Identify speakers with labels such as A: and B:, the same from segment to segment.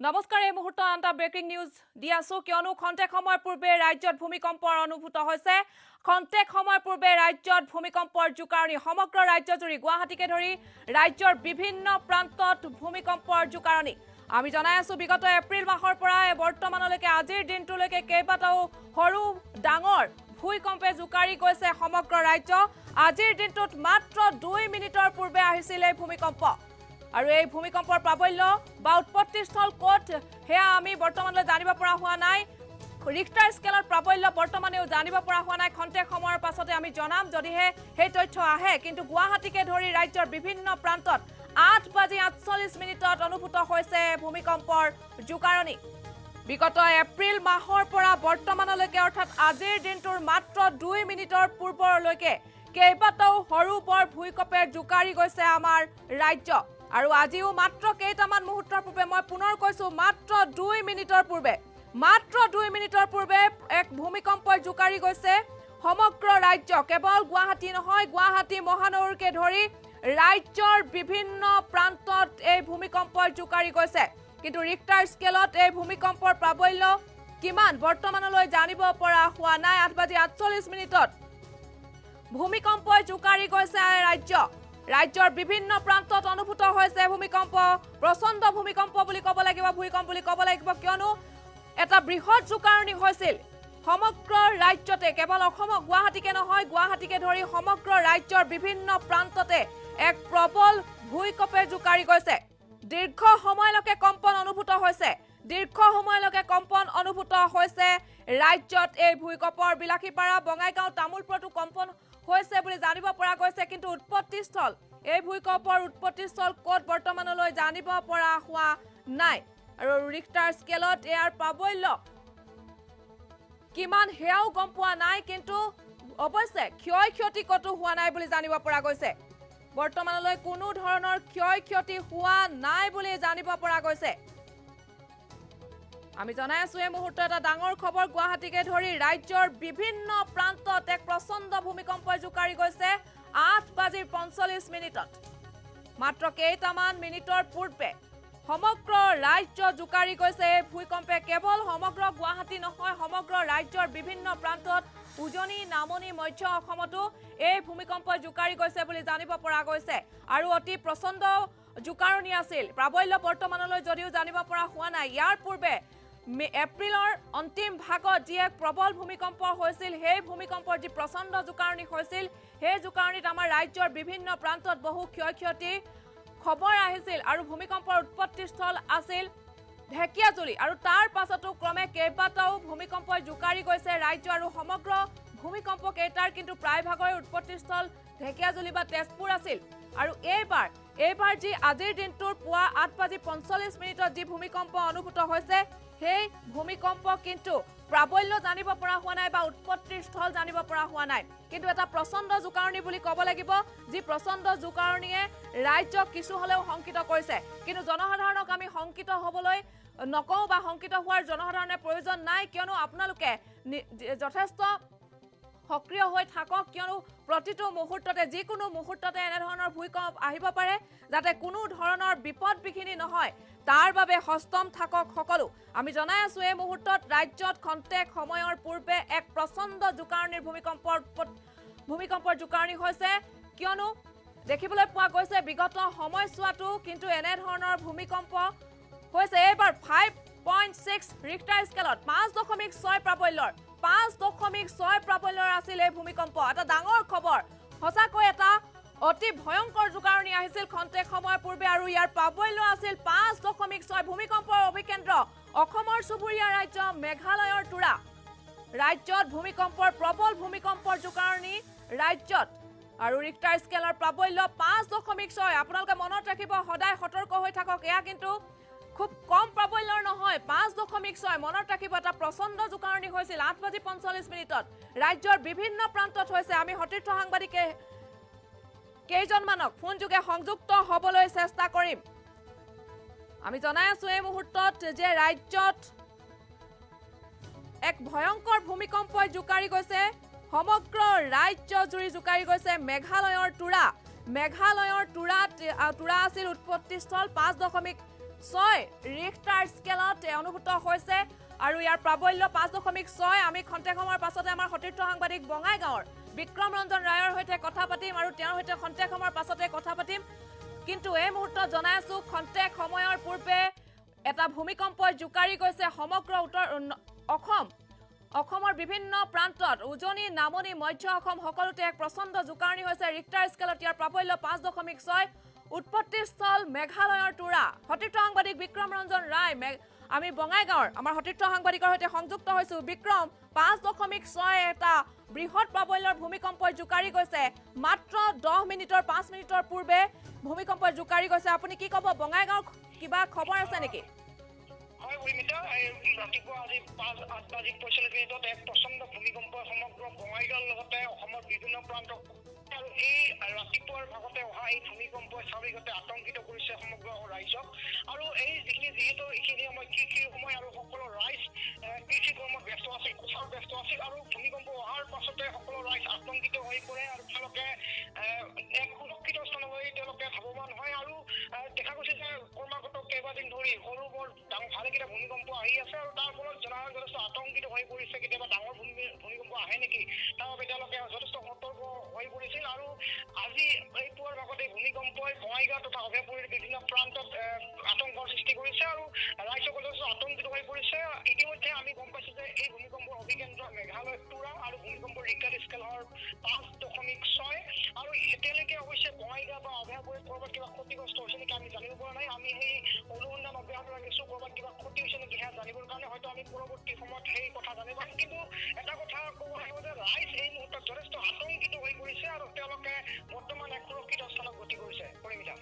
A: নমস্কাৰ এই মুহূৰ্তত আনটা ব্ৰেকিং নিউজ দি আছো কিয়নো খন্তেক সময় পূৰ্বে ৰাজ্যত ভূমিকম্পৰ অনুভূত হৈছে খন্তেক সময় পূৰ্বে ৰাজ্যত ভূমিকম্পৰ জোকাৰণি সমগ্ৰ ৰাজ্যজুৰি গুৱাহাটীকে ধৰি ৰাজ্যৰ বিভিন্ন প্ৰান্তত ভূমিকম্পৰ জোকাৰণি আমি জনাই আছো বিগত এপ্ৰিল মাহৰ পৰা বৰ্তমানলৈকে আজিৰ দিনটোলৈকে কেইবাটাও সৰু ডাঙৰ ভূমিকম্পে জোকাৰি গৈছে সমগ্ৰ ৰাজ্য আজিৰ দিনটোত মাত্ৰ 2 মিনিটৰ পূৰ্বে আহিছিল এই ভূমিকম্প আৰু এই ভূমিকম্পৰ প্ৰাবল্য বা উৎপত্তিস্থল ক'ত হেয়া আমি বৰ্তমানলৈ জানিব পৰা হোৱা নাই ৰিক্টাৰ স্কেলৰ প্ৰাবল্য বৰ্তমানেও জানিব পৰা হোৱা নাই খন্তেক সময়ৰ পাছতে আমি জনাম যদিহে সেই তথ্য আহে কিন্তু গুৱাহাটীকে ধৰি ৰাজ্যৰ বিভিন্ন প্ৰান্তত 8:48 অনুভূত হৈছে ভূমিকম্পৰ জোকাৰণি বিগত এপ্ৰিল মাহৰ পৰা বৰ্তমানলৈকে অৰ্থাৎ আজিৰ দিনটোৰ মাত্ৰ 2 মিনিটৰ পূৰ্বলৈকে কেইবাটাও সৰু বৰ ভূমিকম্পে জোকাৰি গৈছে আমাৰ ৰাজ্য আৰু আজিও মাত্ৰ কেইটামান মুহূৰ্তৰ পূৰ্বে মই পুনৰ কৈছো মাত্ৰ 2 মিনিটৰ পূৰ্বে এক ভূমিকম্পই জোকাৰি গৈছে সমগ্ৰ ৰাজ্য কেৱল গুৱাহাটী নহয় গুৱাহাটী মহানগৰকে ধৰি ৰাজ্যৰ বিভিন্ন প্ৰান্তত এই ভূমিকম্পই জোকাৰি গৈছে কিন্তু ৰিক্টাৰ স্কেলত এই ভূমিকম্পৰ প্ৰাবল্য কিমান বৰ্তমানলৈ জানিব পৰা হোৱা নাই 8:48 ভূমিকম্পই জোকাৰি গৈছে ৰাজ্যৰ বিভিন্ন প্ৰান্তত অনুভূত হৈছে ভূমিকম্প প্ৰচণ্ড ভূমিকম্প বুলি ক'ব লাগিব ভূমিকম্প বুলি ক'ব লাগিব কিয়নো এটা বৃহৎ জোকাৰণি হৈছিল সমগ্ৰ ৰাজ্যতে কেৱল অসম গুৱাহাটীকে নহয় গুৱাহাটীকে ধৰি সমগ্ৰ ৰাজ্যৰ বিভিন্ন প্ৰান্ততে এক প্ৰবল ভূমিকম্পে জোকাৰি গৈছে দীৰ্ঘ সময়লৈকে কম্পন অনুভূত হৈছে ৰাজ্যত এই ভূমিকম্পৰ বিলাসীপাৰা বঙাইগাঁও তামুলপুৰতো কম্পন হৈছে বুলি জানিব পৰা গৈছে কিন্তু উৎপত্তিস্থল এই ভূমিকম্পৰ উৎপত্তিস্থল ক'ত বৰ্তমানলৈ জানিব পৰা হোৱা নাই আৰু ৰিক্টাৰ স্কেলত ইয়াৰ প্ৰাবল্য কিমান হেয়াও গম পোৱা নাই কিন্তু অৱশ্যে ক্ষয়ক্ষতি কতো হোৱা নাই বুলি জানিব পৰা গৈছে বৰ্তমানলৈ কোনো ধৰণৰ ক্ষয়ক্ষতি হোৱা নাই বুলি জানিব পৰা গৈছে আমি জনাই আছো এই মুহূৰ্তত এটা ডাঙৰ খবৰ গুৱাহাটীকে ধৰি ৰাজ্যৰ বিভিন্ন প্ৰান্তত এক প্ৰচণ্ড ভূমিকম্পই জোকাৰি গৈছে 8:45 মাত্ৰ কেইটামান মিনিটৰ পূৰ্বে সমগ্ৰ ৰাজ্য জোকাৰি গৈছে এই ভূমিকম্পে কেৱল সমগ্ৰ গুৱাহাটী নহয় সমগ্ৰ ৰাজ্যৰ বিভিন্ন প্ৰান্তত উজনি নামনি মধ্য অসমতো এই ভূমিকম্পই জোকাৰি গৈছে বুলি জানিব পৰা গৈছে আৰু অতি প্ৰচণ্ড জোকাৰণি আছিল প্ৰাবল্য বৰ্তমানলৈ যদিও জানিব পৰা হোৱা নাই ইয়াৰ পূৰ্বে এপ্ৰিলৰ অন্তিম ভাগত যি এক প্ৰবল ভূমিকম্প হৈছিল সেই ভূমিকম্পৰ যি প্ৰচণ্ড জোকাৰণি হৈছিল সেই জোকাৰণিত আমাৰ ৰাজ্যৰ বিভিন্ন প্ৰান্তত বহু ক্ষয়ক্ষতি খবৰ আহিছিল আৰু ভূমিকম্পৰ উৎপত্তিস্থল আছিল ঢেকিয়াজুলি আৰু তাৰ পাছতো ক্ৰমে কেইবাটাও ভূমিকম্পই জোকাৰি গৈছে ৰাজ্য আৰু সমগ্ৰ ভূমিকম্প কেইটাৰ কিন্তু প্ৰায়ভাগৰ উৎপত্তিস্থল ঢেকিয়াজুলি বা তেজপুৰ আছিল আৰু এইবাৰ যি আজিৰ দিনটোৰ পুৱা 8:45 যি ভূমিকম্প অনুভূত হৈছে সেই ভূমিকম্প কিন্তু প্ৰাবল্য জানিব পৰা হোৱা নাই বা উৎপত্তিস্থল জানিব পৰা হোৱা নাই কিন্তু এটা প্ৰচণ্ড জোকাৰণি বুলি ক'ব লাগিব যি প্ৰচণ্ড জোকাৰণিয়ে ৰাজ্যক কিছু হলেও শংকিত কৰিছে কিন্তু জনসাধাৰণক আমি শংকিত হ'বলৈ নকওঁ বা শংকিত হোৱাৰ জনসাধাৰণৰ প্ৰয়োজন নাই কিয়নো আপোনালোকে যথেষ্ট সক্ৰিয় হৈ থাকক কিয়নো প্ৰতিটো মুহূৰ্ততে যিকোনো মুহূৰ্ততে এনে ধৰণৰ ভূমিকম্প আহিব পাৰে যাতে কোনো ধৰণৰ বিপদ বিঘিনি নহয় তাৰ বাবে হস্তম থাকক সকলো আমি জনাই আছো এই মুহূৰ্তত ৰাজ্যত খন্তেক সময়ৰ পূৰ্বে এক প্ৰচণ্ড জোকাৰণিৰ ভূমিকম্পৰ জোকাৰণি হৈছে কিয়নো দেখিবলৈ পোৱা গৈছে বিগত সময়ছোৱাতো কিন্তু এনে ধৰণৰ ভূমিকম্প হৈছে এইবাৰ 5.6 ৰিক্টাৰ স্কেলত 5.6 প্ৰাবল্যৰ আছিল এই ভূমিকম্প এটা ডাঙৰ খবৰ সঁচাকৈ এটা অতি ভয়ংকৰ জোকাৰণি আহিছিল খন্তেক সময় পূৰ্বে আৰু ইয়াৰ প্ৰাবল্য আছিল 5.6 ভূমিকম্পৰ অভিকেন্দ্ৰ অসমৰ চুবুৰীয়া ৰাজ্য মেঘালয়ৰ তুৰা ৰাজ্যত ভূমিকম্পৰ প্ৰবল ভূমিকম্পৰ জোকাৰণি ৰাজ্যত আৰু ৰিক্টাৰ স্কেলৰ প্ৰাবল্য 5.6 আপোনালোকে মনত ৰাখিব সদায় সতৰ্ক হৈ থাকক এয়া কিন্তু খুব কম প্ৰাবল্যৰ নহয় 5.6 মনত ৰাখিব এটা প্ৰচণ্ড জোকাৰণি হৈছিল 8:45 ৰাজ্যৰ বিভিন্ন প্ৰান্তত হৈছে আমি সতীৰ্থ সাংবাদিকে কেইজনমানক ফোন যোগে সংযুক্ত হ'বলৈ চেষ্টা কৰিম আমি জনাই আছো এই মুহূৰ্তত যে ৰাজ্যত এক ভয়ংকৰ ভূমিকম্পই জোকাৰি গৈছে সমগ্ৰ ৰাজ্য জুৰি জোকাৰি গৈছে মেঘালয়ৰ তুৰা তুৰা আছিল উৎপত্তিস্থল 5.6 ৰিখটাৰ স্কেলত অনুভূত হৈছে আৰু ইয়াৰ প্ৰাবল্য 5.6 আমি খন্তেক সময়ৰ পাছতে আমাৰ সতীৰ্থ সাংবাদিক বঙাইগাঁৱৰ বিক্ৰম ৰঞ্জন ৰায়ৰ সৈতে কথা পাতিম আৰু তেওঁৰ সৈতে খন্তেক সময়ৰ পাছতে কথা পাতিম কিন্তু এই মুহূৰ্তত জনাই আছো খন্তেক সময়ৰ পূৰ্বে এটা ভূমিকম্পই জোকাৰি গৈছে সমগ্ৰ উত্তৰ অসমৰ বিভিন্ন প্ৰান্তত উজনি নামনি মধ্য অসম সকলোতে এক প্ৰচণ্ড জোকাৰণি হৈছে ৰিখটাৰ স্কেলত ইয়াৰ প্ৰাবল্য 5.6 উৎপত্তিস্থল মেঘালয়ৰ তুৰা সতীৰ্থ সাংবাদিক বিক্ৰম ৰঞ্জন ৰায় আমি বঙাইগাঁৱৰ আমাৰ সতীৰ্থ সাংবাদিকৰ সৈতে সংযুক্ত হৈছো বিক্ৰম 5.6 এটা বৃহৎ প্ৰাবল্যৰ ভূমিকম্পই জোকাৰি গৈছে মাত্ৰ 5 মিনিটৰ পূৰ্বে ভূমিকম্পই জোকাৰি গৈছে আপুনি কি ক'ব বঙাইগাঁৱৰ কিবা খবৰ আছে নেকি
B: হয় উইমিতা ৰাতিপুৱা আজি 5:08 বাজি 45 মিনিটত এক প্ৰচণ্ড ভূমিকম্পই সমগ্ৰ বঙাইগাঁৱৰ লগতে অসমৰ বিভিন্ন প্ৰান্তত আৰু এই ৰাতিপুৱাৰ ভাগতে অহা এই ভূমিকম্পই স্বাভাৱিকতে আতংকিত কৰিছে সমগ্ৰ ৰাইজক আৰু এই যিহেতু এইখিনি সময় কৃষিৰ সময় আৰু সকলো ৰাইজ কৃষি কৰ্মত ব্যস্ত আছিল পথাৰত ব্যস্ত আছিল আৰু ভূমিকম্প অহাৰ পাছতে সকলো ৰাইজ আতংকিত হৈ পৰে আৰু তেওঁলোকে এক সুৰক্ষিত স্থানলৈ তেওঁলোকে ধাৱমান হয় আৰু দেখা গৈছে যে ক্ৰমাগত কেইবাদিন ধৰি সৰু বৰ ভালেকেইটা ভূমিকম্প আহি আছে আৰু তাৰ ফলত জনসাধাৰণ যথেষ্ট আতংকিত হৈ পৰিছে কেতিয়াবা ডাঙৰ ভূমিকম্প আহে নেকি তাৰ বাবে তেওঁলোকে যথেষ্ট সতৰ্ক হৈ পৰিছিল আৰু আজি এই পুৱাৰ ভাগতে ভূমিকম্পই বঙাইগাঁও তথা অভয়পুৰীৰ বিভিন্ন প্ৰান্তত আতংকৰ সৃষ্টি কৰিছে আৰু ৰাইজসকল যথেষ্ট আতংকিত হৈ পৰিছে ইতিমধ্যে আমি গম পাইছো যে এই ভূমিকম্পৰ অভিকেন্দ্ৰ মেঘালয় তুৰা আৰু ভূমিকম্পৰ ৰিক্টাৰ স্কেলৰ 5.6 আৰু এতিয়ালৈকে অৱশ্যে বঙাইগাঁও বা অভয়পুৰীত ক'ৰবাত কিবা ক্ষতিগ্ৰস্ত হৈছে নেকি আমি জানিব পৰা নাই আমি সেই অনুসন্ধান অব্যাহত ৰাখিছো ক'ৰবাত কিবা ক্ষতি হৈছে নেকি সেয়া জানিবৰ কাৰণে হয়তো আমি পৰৱৰ্তী সময়ত সেই কথা জানিব পাৰিম কিন্তু এটা কথা ক'ব লাগিব যে ৰাইজ এই মুহূৰ্তত যথেষ্ট আতংকিত হৈ পৰিছে আৰু তেওঁলোকে বৰ্তমান এক সুৰক্ষিত স্থানত গতি কৰিছে পৰিমিতা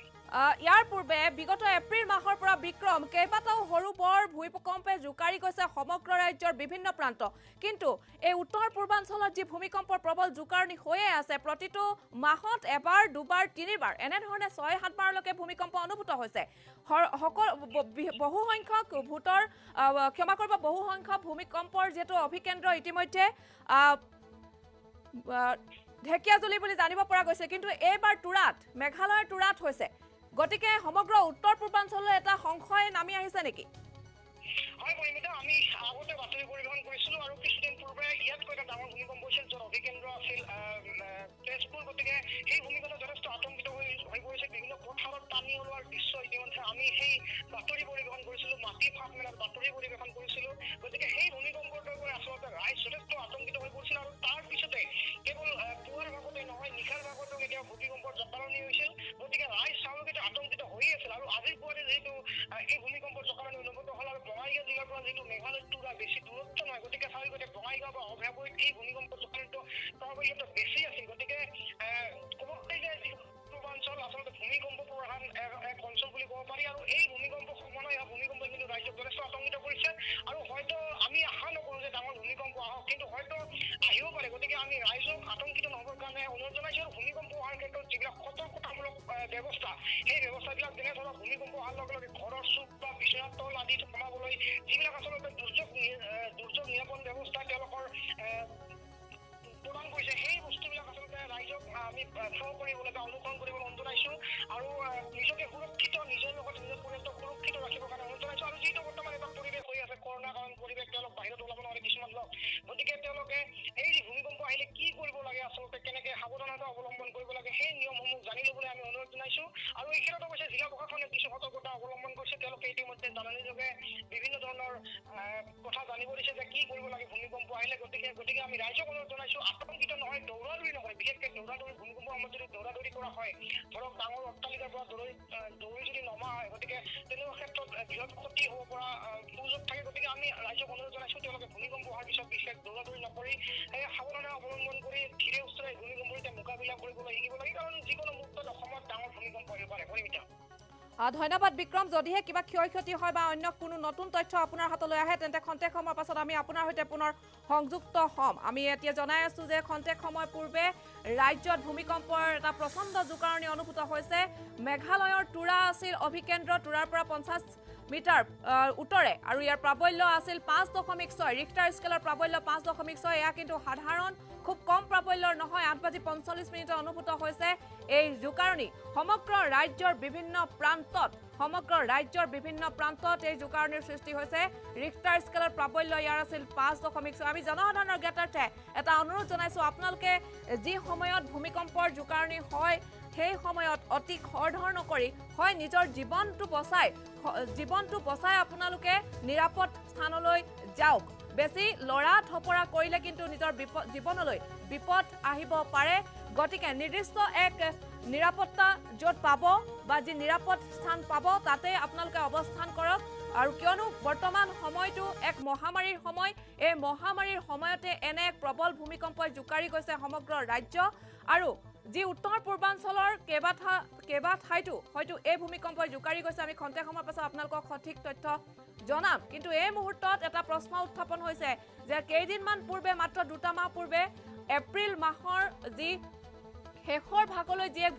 A: ইয়াৰ পূৰ্বে বিগত এপ্ৰিল মাহৰ পৰা বিক্ৰম কেইবাটাও সৰু বৰ ভূমিকম্পে জোকাৰি গৈছে সমগ্ৰ ৰাজ্যৰ বিভিন্ন প্ৰান্ত কিন্তু এই উত্তৰ পূৰ্বাঞ্চলত যি ভূমিকম্পৰ প্ৰবল জোকাৰণি হৈয়ে আছে প্ৰতিটো মাহত এবাৰ দুবাৰ তিনিবাৰ এনেধৰণে 6-7 বাৰলৈকে ভূমিকম্প অনুভূত হৈছে বহু সংখ্যক ভূমিকম্পৰ যিহেতু অভিকেন্দ্ৰ ইতিমধ্যে ঢেকিয়াজুলি বুলি জানিব পৰা গৈছে কিন্তু এইবাৰ তুৰাত মেঘালয়ৰ তুৰাত হৈছে গতিকে সমগ্ৰ উত্তৰ পূৰ্বাঞ্চললৈ এটা সংশয় নামি আহিছে নেকি
B: হয় পৰিমিতা আমি আগতে বাতৰি পৰিৱেশন কৰিছিলো আৰু কিছুদিন পূৰ্বে ইয়াতকৈ এটা ডাঙৰ ভূমিকম্প হৈছিল য'ত অভিকেন্দ্ৰ আছিল তেজপুৰ গতিকে সেই ভূমিকম্প যথেষ্ট আতংকিত হৈ পৰিছে বিভিন্ন পথাৰত টানি ওলোৱাৰ দৃশ্য ইতিমধ্যে আমি সেই বাতৰি পৰিৱেশন কৰিছিলো মাটি ফাঁক মেলাত বাতৰি পৰিৱেশন কৰিছিলো গতিকে সেই ভূমিকম্পৰ দৰে আচলতে ৰাইজ যথেষ্ট আতংকিত হৈ পৰিছিল আৰু তাৰ পিছতে কেৱল পুৱাৰ ভাগতে নহয় নিশাৰ ভাগতো কেতিয়াবা ভূমিকম্পৰ জকাৰণি হৈছিল গতিকে ৰাইজ স্বাভাৱিকতে আতংকিত হৈয়ে আছিল আৰু আজিৰ পুৱাতে যিহেতু এই ভূমিকম্পৰ জকাৰণি অনুভূত হ'ল আৰু বঙাইগাঁও জিলাৰ পৰা যিটো মেঘালয় তুৰা বেছি দূৰত্ব নহয় গতিকে স্বাভাৱিকতে বঙাইগাঁও বা অভয়পুৰীত এই ভূমিকম্প জকাৰণিটো প্ৰভাৱিত বেছি আছিল গতিকে ক'ব পাৰি যে পূৰ্বাঞ্চল আচলতে ভূমিকম্প প্ৰধান এক অঞ্চল বুলি ক'ব পাৰি আৰু এই ভূমিকম্প সমানে ভূমিকম্পই কিন্তু ৰাজ্যক যথেষ্ট আতংকিত কৰিছে আৰু হয়তো আমি আশা নকৰোঁ যে ডাঙৰ ভূমিকম্প আহক কিন্তু হয়তো আহিব পাৰে গতিকে আমি ৰাইজক আতংকিত নহ'বৰ কাৰণে অনুৰোধ জনাইছোঁ আৰু ভূমিকম্প অহাৰ ক্ষেত্ৰত যিবিলাক সতৰ্কতামূলক ব্যৱস্থা সেই ব্যৱস্থাবিলাক যেনে ধৰক ভূমিকম্প অহাৰ লগে লগে ঘৰৰ চুক বা বিচনাৰ তল আদি কমাবলৈ যিবিলাক আচলতে দুৰ্যোগ নিৰাপণ ব্যৱস্থা তেওঁলোকৰ প্ৰদান কৰিছে সেই বস্তুবিলাক আচলতে ৰাইজক আমি ফল কৰিবলৈ বা অনুসৰণ কৰিবলৈ অনুৰোধ জনাইছোঁ আৰু নিজকে সুৰক্ষিত নিজৰ লগত নিজৰ পৰিয়ালটোক সুৰক্ষিত ৰাখিবৰ কাৰণে অনুৰোধ জনাইছোঁ আৰু যিটো বৰ্তমান এটা পৰিৱেশ হৈ আছে কৰোণা কাৰণ পৰিৱেশ তেওঁলোক বাহিৰত ওলাব নোৱাৰে কিছুমান লোক গতিকে তেওঁলোকে এই যি ভূমিকম্প আহিলে কি কৰিব লাগে আচলতে কেনেকে সাৱধানতা অৱলম্বন কৰিব লাগে সেই নিয়মসমূহ জানি ল'বলৈ আমি অনুৰোধ জনাইছোঁ আৰু এই ক্ষেত্ৰত অৱশ্যে জিলা প্ৰশাসনে কিছু সতৰ্কতা অৱলম্বন কৰিছে তেওঁলোকে ইতিমধ্যে জাননীযোগে বিভিন্ন ধৰণৰ কথা জানিব দিছে যে কি কৰিব লাগে ভূমিকম্প আহিলে গতিকে আমি ৰাইজক অনুৰোধ জনাইছোঁ আতংকিত নহয় দৌৰা-দৌৰি নহয় বিশেষকৈ দৌৰা-দৌৰি ভূমিকম্পৰ সময়ত যদি দৌৰা-দৌৰি কৰা হয় ধৰক ডাঙৰ অট্টালিকাৰ পৰা দৌৰি যদি নমা হয় গতিকে তেনেকুৱা ক্ষেত্ৰত বৃহৎ ক্ষতি হ'ব পৰা সুযোগ থাকে গতিকে আমি ৰাইজক অনুৰোধ জনাইছোঁ তেওঁলোকে ভূমিকম্প হোৱাৰ পিছত বিশেষ দৌৰা-দৌৰি নকৰি সাৱধানতা অৱলম্বন কৰি ধীৰে উচ্চৰে ভূমিকম্পৰ এতিয়া মোকাবিলা কৰিবলৈ শিকিব লাগে কাৰণ যিকোনো মুহূৰ্তত অসমত ডাঙৰ ভূমিকম্প আহিব পাৰে পৰিমিতা
A: ধন্যবাদ বিক্ৰম যদিহে কিবা ক্ষয়ক্ষতি হয় বা অন্য কোনো নতুন তথ্য আপোনাৰ হাতলৈ আহে তেন্তে খন্তেক সময়ৰ পাছত আমি আপোনাৰ সৈতে পুনৰ সংযুক্ত হ'ম আমি এতিয়া জনাই আছোঁ যে খন্তেক সময় পূৰ্বে ৰাজ্যত ভূমিকম্পৰ এটা প্ৰচণ্ড জোকাৰণি অনুভূত হৈছে মেঘালয়ৰ তুৰা আছিল অভিকেন্দ্ৰ তুৰাৰ পৰা মিটাৰ উত্তৰে আৰু ইয়াৰ প্ৰাবল্য আছিল 5.6 ৰিক্টাৰ স্কেলৰ প্ৰাবল্য 5.6 এয়া কিন্তু সাধাৰণ খুব কম প্ৰাবল্যৰ নহয় 8:45 অনুভূত হৈছে এই জোকাৰণি সমগ্ৰ ৰাজ্যৰ বিভিন্ন প্ৰান্তত এই জোকাৰণিৰ সৃষ্টি হৈছে ৰিক্টাৰ স্কেলৰ প্ৰাবল্য ইয়াৰ আছিল 5.6 আমি জনসাধাৰণৰ জ্ঞাতাৰ্থে এটা অনুৰোধ জনাইছো আপোনালোকে যি সময়ত ভূমিকম্পৰ জোকাৰণি হয় সেই সময়ত অতি খৰধৰ নকৰি হয় নিজৰ জীৱনটো বচাই আপোনালোকে নিৰাপদ স্থানলৈ যাওক বেছি লৰা থপৰা কৰিলে কিন্তু নিজৰ জীৱনলৈ বিপদ আহিব পাৰে গতিকে নিৰ্দিষ্ট এক নিৰাপত্তা য'ত পাব বা যি নিৰাপদ স্থান পাব তাতে আপোনালোকে অৱস্থান কৰক আৰু কিয়নো বৰ্তমান সময়টো এক মহামাৰীৰ সময় এই মহামাৰীৰ সময়তে এনে এক প্ৰবল ভূমিকম্পই জোকাৰি গৈছে সমগ্ৰ ৰাজ্য আৰু যি উত্তৰ পূৰ্বাঞ্চলৰ কেইবা ঠাইতো হয়তো এই ভূমিকম্পই জোকাৰি গৈছে আমি খন্তেক সময়ৰ পাছত আপোনালোকক সঠিক তথ্য জনাম কিন্তু এই মুহূৰ্তত এটা প্ৰশ্ন উত্থাপন হৈছে যে কেইদিনমান পূৰ্বে মাত্ৰ 2 মাহ পূৰ্বে এপ্ৰিল মাহৰ যি শেষৰ ভাগলৈ যি এক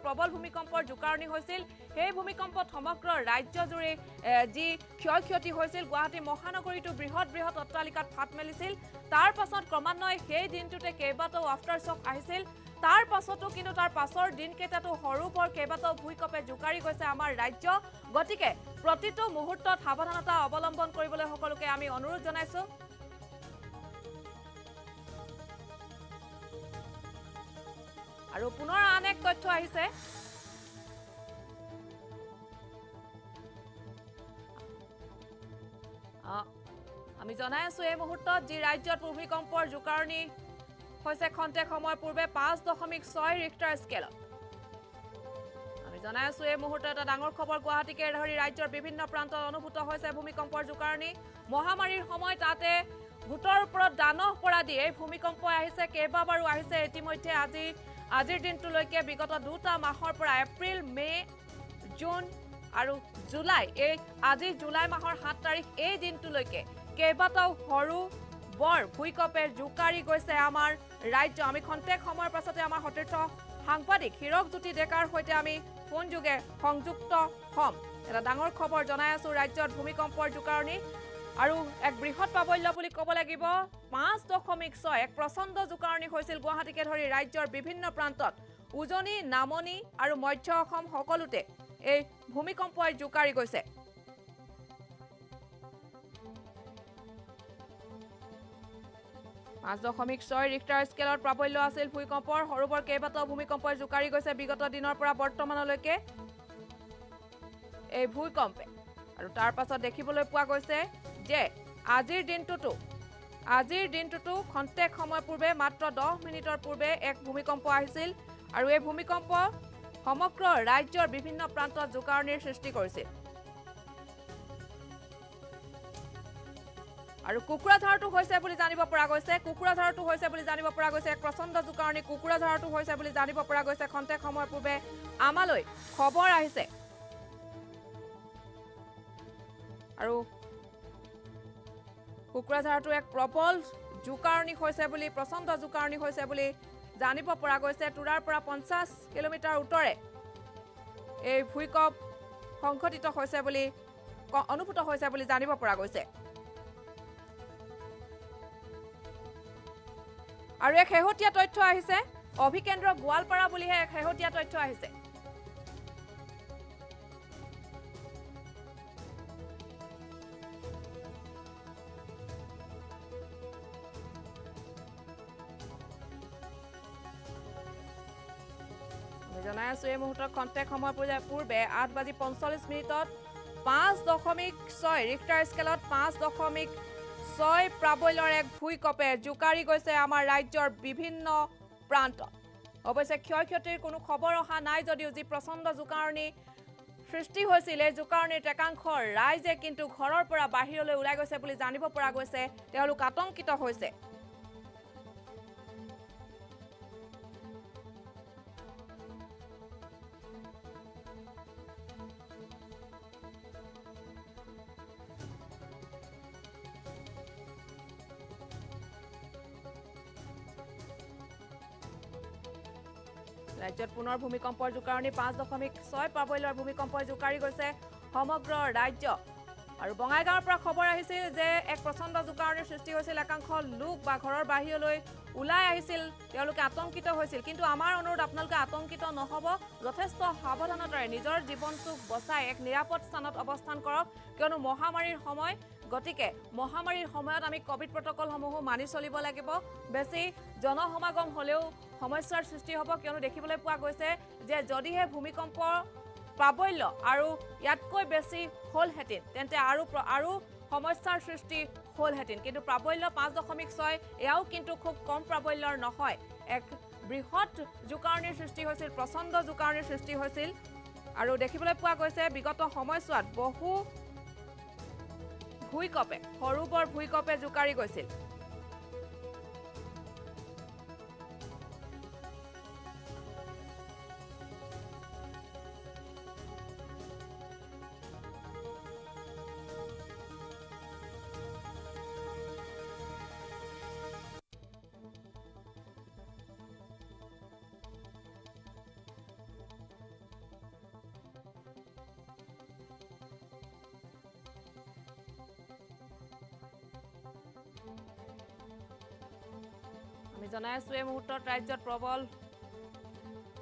A: প্ৰবল ভূমিকম্পৰ জোকাৰণি হৈছিল সেই ভূমিকম্পত সমগ্ৰ ৰাজ্যজুৰি যি ক্ষয়ক্ষতি হৈছিল গুৱাহাটী মহানগৰীটো বৃহৎ অট্টালিকাত ফাট মেলিছিল তাৰ পাছত ক্ৰমান্বয়ে সেই দিনটোতে কেইবাটাও আফটাৰ শ্বক আহিছিল তাৰ পাছতো কিন্তু তাৰ পাছৰ দিনকেইটাতো সৰু বৰ কেইবাটাও ভূমিকম্পে জোকাৰি গৈছে আমাৰ ৰাজ্য গতিকে প্ৰতিটো মুহূৰ্তত সাৱধানতা অৱলম্বন কৰিবলৈ সকলোকে আমি অনুৰোধ জনাইছো আৰু পুনৰ আন এক তথ্য আহিছে আমি জনাই আছো এই মুহূৰ্তত যি ৰাজ্যত ভূমিকম্পৰ জোকাৰণি হৈছে খন্তেক সময় পূৰ্বে 5.6 ৰিক্টাৰ স্কেলত আমি জনাই আছো এই মুহূৰ্তত এটা ডাঙৰ খবৰ গুৱাহাটীকে ধৰি ৰাজ্যৰ বিভিন্ন প্ৰান্তত অনুভূত হৈছে ভূমিকম্পৰ জোকাৰণি মহামাৰীৰ সময় তাতে ভূতৰ ওপৰত দানহ পৰা দি এই ভূমিকম্প আহিছে কেইবাবাৰো আহিছে ইতিমধ্যে আজিৰ দিনটোলৈকে বিগত 2 মাহৰ পৰা এপ্ৰিল মে জুন আৰু জুলাই এই আজি জুলাই মাহৰ 7 তাৰিখ এই দিনটোলৈকে কেইবাটাও সৰু বৰ ভূমিকম্পে জোকাৰি গৈছে আমাৰ ৰাজ্য আমি খন্তেক সময়ৰ পাছতে আমাৰ সতীৰ্থ সাংবাদিক হিৰক জ্যোতি ডেকাৰ সৈতে আমি ফোন যোগে সংযুক্ত হ'ম এটা ডাঙৰ খবৰ জনাই আছো ৰাজ্যত ভূমিকম্পৰ জোকাৰণি আৰু এক বৃহৎ প্ৰাবল্য বুলি ক'ব লাগিব 5.6 এক প্ৰচণ্ড জোকাৰণি হৈছিল গুৱাহাটীকে ধৰি ৰাজ্যৰ বিভিন্ন প্ৰান্তত উজনি নামনি আৰু মধ্য অসম সকলোতে এই ভূমিকম্পই জোকাৰি গৈছে 5.6 ৰিক্টাৰ স্কেলৰ প্ৰাবল্য আছিল ভূমিকম্পৰ সৰুবৰ কেইবাটাও ভূমিকম্পই জোকাৰি গৈছে বিগত দিনৰ পৰা বৰ্তমানলৈকে এই ভূমিকম্পে আৰু তাৰ পাছত দেখিবলৈ পোৱা গৈছে যে আজিৰ দিনটোতো খন্তেক সময় পূৰ্বে মাত্ৰ 10 মিনিটৰ পূৰ্বে এক ভূমিকম্প আহিছিল আৰু এই ভূমিকম্প সমগ্ৰ ৰাজ্যৰ বিভিন্ন প্ৰান্তত জোকাৰণিৰ সৃষ্টি কৰিছিল আৰু কুকুৰাঝাৰটো হৈছে বুলি জানিব পৰা গৈছে এক প্ৰচণ্ড জোকাৰণি কুকুৰাঝাৰটো হৈছে বুলি জানিব পৰা গৈছে খন্তেক সময় পূৰ্বে আমালৈ খবৰ আহিছে আৰু কুকুৰাঝাৰটো এক প্ৰবল জোকাৰণি হৈছে বুলি প্ৰচণ্ড জোকাৰণি হৈছে বুলি জানিব পৰা গৈছে তুৰাৰ পৰা 50 কিলোমিটাৰ উত্তৰে এই ভূমিকম্প সংঘটিত হৈছে বুলি অনুভূত হৈছে বুলি জানিব পৰা গৈছে আৰু এক শেহতীয়া তথ্য আহিছে অভিকেন্দ্ৰ গোৱালপাৰা বুলিহে এক শেহতীয়া তথ্য আহিছে জনাই আছো এই মুহূৰ্তত খন্তেক সময় পূৰ্বে 8:45 5.6 ৰিক্টাৰ স্কেলত 5.6 প্ৰাবল্যৰ এক ভূমিকম্পে জোকাৰি গৈছে আমাৰ ৰাজ্যৰ বিভিন্ন প্ৰান্তত অৱশ্যে ক্ষয়ক্ষতিৰ কোনো খবৰ অহা নাই যদিও যি প্ৰচণ্ড জোকাৰণি সৃষ্টি হৈছিল এই জোকাৰণিৰ একাংশ ৰাইজে কিন্তু ঘৰৰ পৰা বাহিৰলৈ ওলাই গৈছে বুলি জানিব পৰা গৈছে তেওঁলোক আতংকিত হৈছে ৰাজ্যত পুনৰ ভূমিকম্পৰ জোকাৰণি 5.6 প্ৰাবল্যৰ ভূমিকম্পই জোকাৰি গৈছে সমগ্ৰ ৰাজ্য আৰু বঙাইগাঁৱৰ পৰা খবৰ আহিছিল যে এক প্ৰচণ্ড জোকাৰণিৰ সৃষ্টি হৈছিল একাংশ লোক বা ঘৰৰ বাহিৰলৈ ওলাই আহিছিল তেওঁলোকে আতংকিত হৈছিল কিন্তু আমাৰ অনুৰোধ আপোনালোকে আতংকিত নহব যথেষ্ট সাৱধানতাৰে নিজৰ জীৱনটোক বচাই এক নিৰাপদ স্থানত অৱস্থান কৰক কিয়নো মহামাৰীৰ সময় গতিকে মহামাৰীৰ সময়ত আমি কোভিড প্ৰটকলসমূহ মানি চলিব লাগিব বেছি জনসমাগম হলেও সমস্যাৰ সৃষ্টি হ'ব কিয়নো দেখিবলৈ পোৱা গৈছে যে যদিহে ভূমিকম্প প্ৰাবল্য আৰু ইয়াতকৈ বেছি হ'লহেঁতেন তেন্তে আৰু সমস্যাৰ সৃষ্টি হ'লহেঁতেন কিন্তু প্ৰাবল্য 5.6 এয়াও কিন্তু খুব কম প্ৰাবল্যৰ নহয় এক বৃহৎ জোকাৰণিৰ সৃষ্টি হৈছিল প্ৰচণ্ড জোকাৰণিৰ সৃষ্টি হৈছিল আৰু দেখিবলৈ পোৱা গৈছে বিগত সময়ছোৱাত বহু ভূঁইকঁপে সৰু বৰ ভূঁইকঁপে জোকাৰি গৈছিল আমি জনাই আছো এই মুহূৰ্তত ৰাজ্যত প্ৰবল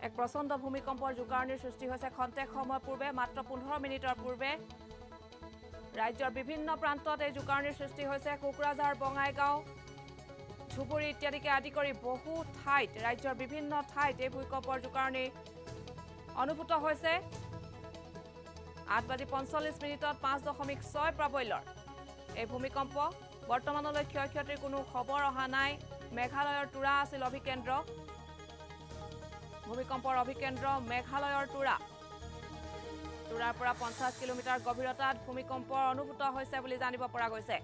A: এক প্ৰচণ্ড ভূমিকম্পৰ জোকাৰণিৰ সৃষ্টি হৈছে খন্তেক সময় পূৰ্বে মাত্ৰ 15 মিনিটৰ পূৰ্বে ৰাজ্যৰ বিভিন্ন প্ৰান্তত এই জোকাৰণিৰ সৃষ্টি হৈছে কোকৰাঝাৰ বঙাইগাঁও ধুবুৰী ইত্যাদিকে আদি কৰি বহু ঠাইত ৰাজ্যৰ বিভিন্ন ঠাইত এই ভূমিকম্পৰ জোকাৰণি অনুভূত হৈছে 8:45 5.6 প্ৰাবল্যৰ এই ভূমিকম্প বৰ্তমানলৈ ক্ষয়ক্ষতিৰ কোনো খবৰ অহা নাই মেঘালয়ৰ তুৰা আছিল অভিকেন্দ্ৰ ভূমিকম্পৰ অভিকেন্দ্ৰ মেঘালয়ৰ তুৰাৰ পৰা 50 কিলোমিটাৰ গভীৰতাত ভূমিকম্প অনুভূত হৈছে বুলি জানিব পৰা গৈছে